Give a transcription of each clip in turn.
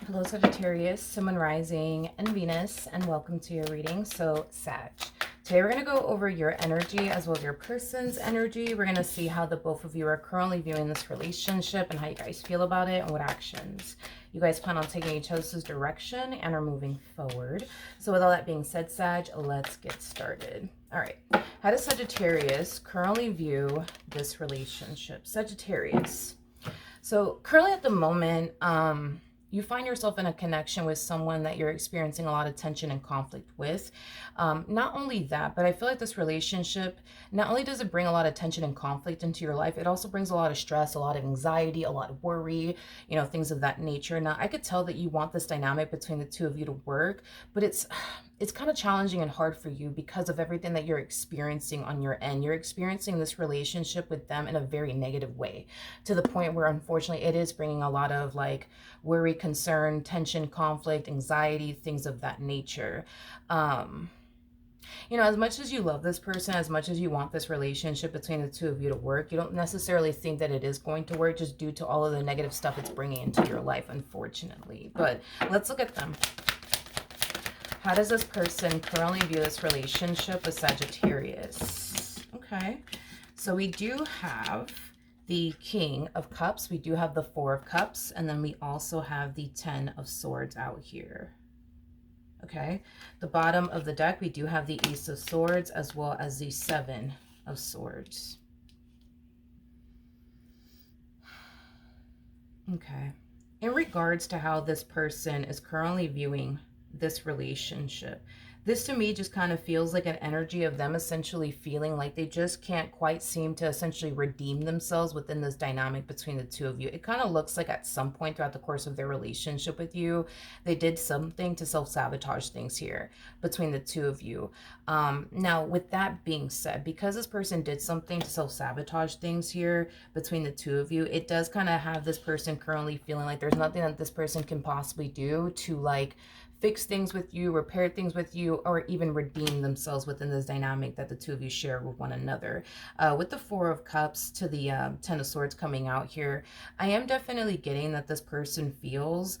Hello, Sagittarius, Sun, Moon, Rising, and Venus, and welcome to your reading. So, Sag. Today we're going to go over your energy as well as your person's energy. We're going to see how the both of you are currently viewing this relationship and how you guys feel about it and what actions you guys plan on taking each other's direction and are moving forward. So with all that being said, Sag, let's get started. All right. How does Sagittarius currently view this relationship? Sagittarius. So currently at the moment, you find yourself in a connection with someone that you're experiencing a lot of tension and conflict with. Not only that, but I feel like this relationship, not only does it bring a lot of tension and conflict into your life, it also brings a lot of stress, a lot of anxiety, a lot of worry, you know, things of that nature. Now, I could tell that you want this dynamic between the two of you to work, but it's kind of challenging and hard for you because of everything that you're experiencing on your end. You're experiencing this relationship with them in a very negative way, to the point where unfortunately it is bringing a lot of like worry, concern, tension, conflict, anxiety, things of that nature. You know, as much as you love this person, as much as you want this relationship between the two of you to work, you don't necessarily think that it is going to work just due to all of the negative stuff it's bringing into your life, unfortunately. But let's look at them. How does this person currently view this relationship with Sagittarius? Okay, so we do have the King of Cups, we do have the Four of Cups, and then we also have the Ten of Swords out here. Okay, the bottom of the deck, we do have the Ace of Swords as well as the Seven of Swords. Okay, in regards to how this person is currently viewing this relationship, this to me just kind of feels like an energy of them essentially feeling like they just can't quite seem to essentially redeem themselves within this dynamic between the two of you. It kind of looks like at some point throughout the course of their relationship with you, they did something to self-sabotage things here between the two of you. Now, with that being said, because this person did something to self-sabotage things here between the two of you, it does kind of have this person currently feeling like there's nothing that this person can possibly do to like fix things with you, repair things with you, or even redeem themselves within this dynamic that the two of you share with one another. With the Four of Cups to the Ten of Swords coming out here, I am definitely getting that this person feels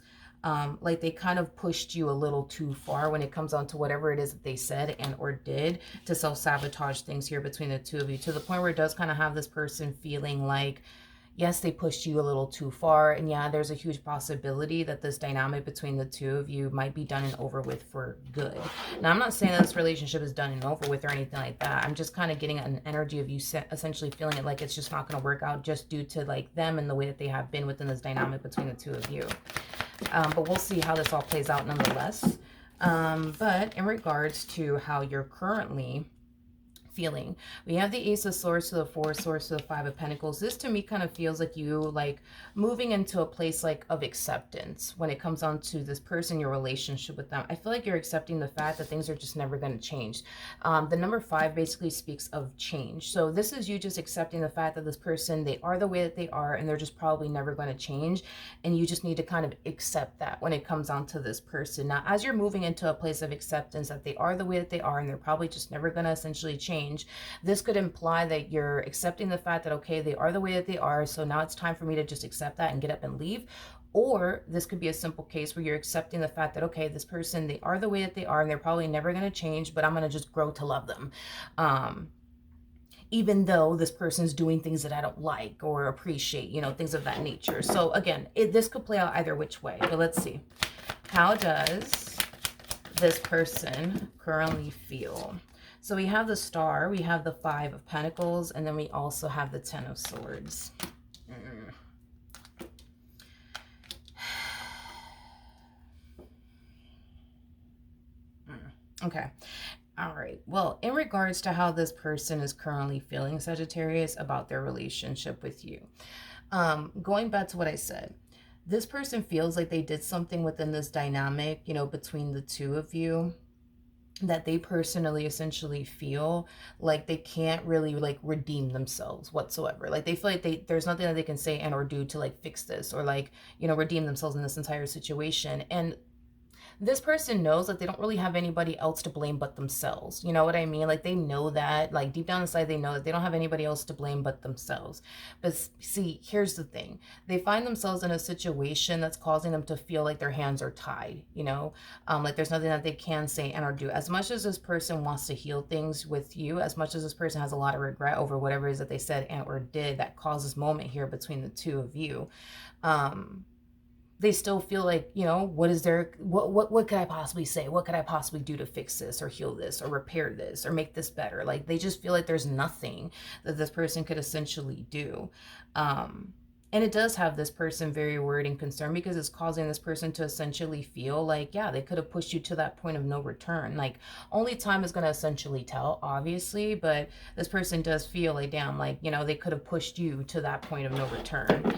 like they kind of pushed you a little too far when it comes on to whatever it is that they said and or did to self-sabotage things here between the two of you, to the point where it does kind of have this person feeling like, yes, they pushed you a little too far. And yeah, there's a huge possibility that this dynamic between the two of you might be done and over with for good. Now, I'm not saying that this relationship is done and over with or anything like that. I'm just kind of getting an energy of you essentially feeling it like it's just not going to work out just due to like them and the way that they have been within this dynamic between the two of you. But we'll see how this all plays out nonetheless. But in regards to how you're currently feeling, we have the Ace of Swords to the Four of Swords to the Five of Pentacles. This to me kind of feels like you like moving into a place like of acceptance when it comes on to this person, your relationship with them. I feel like you're accepting the fact that things are just never going to change. The number 5 basically speaks of change. So this is you just accepting the fact that this person, they are the way that they are and they're just probably never going to change. And you just need to kind of accept that when it comes on to this person. Now, as you're moving into a place of acceptance that they are the way that they are and they're probably just never going to essentially change, this could imply that you're accepting the fact that, okay, they are the way that they are, so now it's time for me to just accept that and get up and leave. Or this could be a simple case where you're accepting the fact that, okay, this person, they are the way that they are and they're probably never going to change, but I'm going to just grow to love them. Even though this person's doing things that I don't like or appreciate, you know, things of that nature. So again, this could play out either which way, but let's see. How does this person currently feel? So we have the Star, we have the Five of Pentacles, and then we also have the Ten of Swords. Okay. All right. Well, in regards to how this person is currently feeling, Sagittarius, about their relationship with you, going back to what I said, this person feels like they did something within this dynamic, you know, between the two of you, that they personally essentially feel like they can't really like redeem themselves whatsoever. Like they feel like there's nothing that they can say and or do to like fix this or like, you know, redeem themselves in this entire situation. And this person knows that they don't really have anybody else to blame but themselves. You know what I mean? Like they know that, like deep down inside, they know that they don't have anybody else to blame but themselves. But see, here's the thing. They find themselves in a situation that's causing them to feel like their hands are tied, you know? Like there's nothing that they can say and or do. As much as this person wants to heal things with you, as much as this person has a lot of regret over whatever it is that they said and or did that caused this moment here between the two of you, they still feel like, you know, what could I possibly say? What could I possibly do to fix this or heal this or repair this or make this better? Like they just feel like there's nothing that this person could essentially do. And it does have this person very worried and concerned because it's causing this person to essentially feel like, yeah, they could have pushed you to that point of no return. Like only time is going to essentially tell, obviously, but this person does feel like, damn, like, you know, they could have pushed you to that point of no return.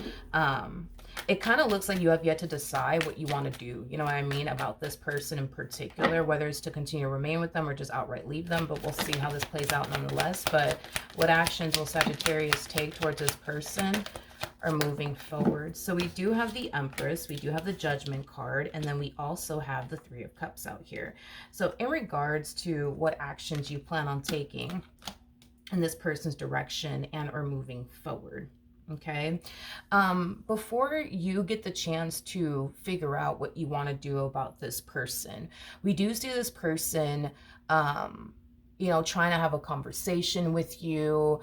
It kind of looks like you have yet to decide what you want to do, you know what I mean, about this person in particular, whether it's to continue to remain with them or just outright leave them, but we'll see how this plays out nonetheless. But what actions will Sagittarius take towards this person are moving forward? So we do have the Empress, we do have the Judgment card, and then we also have the Three of Cups out here. So in regards to what actions you plan on taking in this person's direction and or moving forward, okay, before you get the chance to figure out what you want to do about this person, we do see this person you know, trying to have a conversation with you,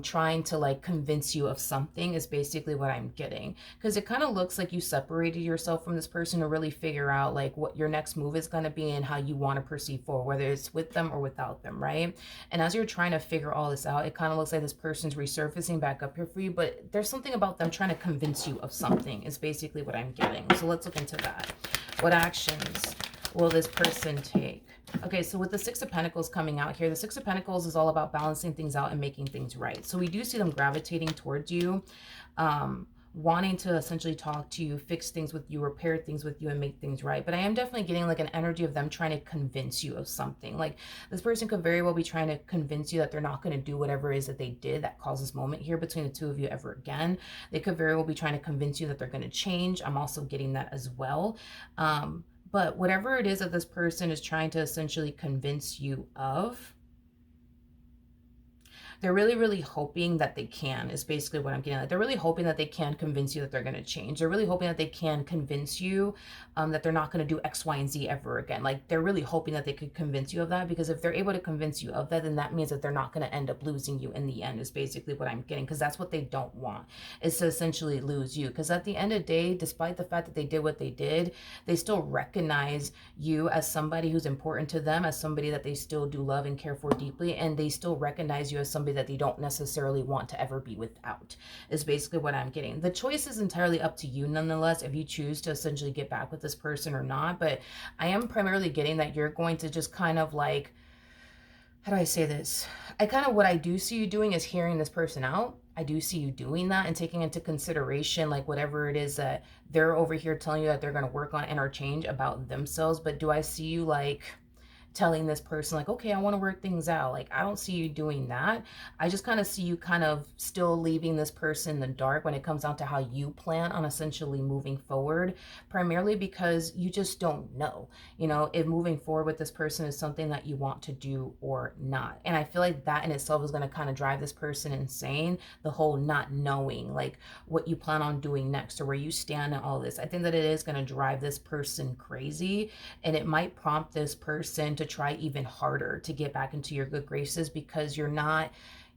trying to like convince you of something is basically what I'm getting. Because it kind of looks like you separated yourself from this person to really figure out like what your next move is going to be and how you want to proceed forward, whether it's with them or without them, right? And as you're trying to figure all this out, it kind of looks like this person's resurfacing back up here for you, but there's something about them trying to convince you of something is basically what I'm getting. So let's look into that. What actions will this person take? Okay, so with the Six of Pentacles coming out here, the Six of Pentacles is all about balancing things out and making things right. So we do see them gravitating towards you, wanting to essentially talk to you, fix things with you, repair things with you, and make things right. But I am definitely getting like an energy of them trying to convince you of something. Like this person could very well be trying to convince you that they're not going to do whatever it is that they did that caused this moment here between the two of you ever again. They could very well be trying to convince you that they're going to change. I'm also getting that as well. But whatever it is that this person is trying to essentially convince you of, they're really, really hoping that they can, is basically what I'm getting at. They're really hoping that they can convince you that they're going to change. They're really hoping that they can convince you that they're not going to do X, Y, and Z ever again. Like they're really hoping that they could convince you of that, because if they're able to convince you of that, then that means that they're not going to end up losing you in the end, is basically what I'm getting. Because that's what they don't want, is to essentially lose you. Because at the end of the day, despite the fact that they did what they did, they still recognize you as somebody who's important to them, as somebody that they still do love and care for deeply, and they still recognize you as somebody that they don't necessarily want to ever be without, is basically what I'm getting. The choice is entirely up to you nonetheless, if you choose to essentially get back with this person or not. But I am primarily getting that you're going to just kind of like, how do I say this? What I do see you doing is hearing this person out. I do see you doing that and taking into consideration like whatever it is that they're over here telling you that they're going to work on and or change about themselves. But do I see you like telling this person like, okay, I want to work things out? Like I don't see you doing that. I just kind of see you kind of still leaving this person in the dark when it comes down to how you plan on essentially moving forward, primarily because you just don't know, you know, if moving forward with this person is something that you want to do or not. And I feel like that in itself is going to kind of drive this person insane, the whole not knowing like what you plan on doing next or where you stand in all this. I think that it is going to drive this person crazy, and it might prompt this person to try even harder to get back into your good graces, because you're not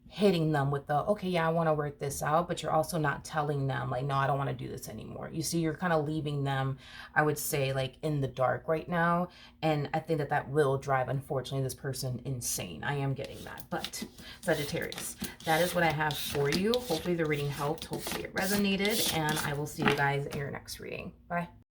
hitting them with the, okay, yeah, I want to work this out, but you're also not telling them like, no, I don't want to do this anymore. You see, you're kind of leaving them, I would say, like in the dark right now. And I think that that will drive, unfortunately, this person insane. I am getting that. But Sagittarius, that is what I have for you. Hopefully the reading helped. Hopefully it resonated, and I will see you guys in your next reading. Bye.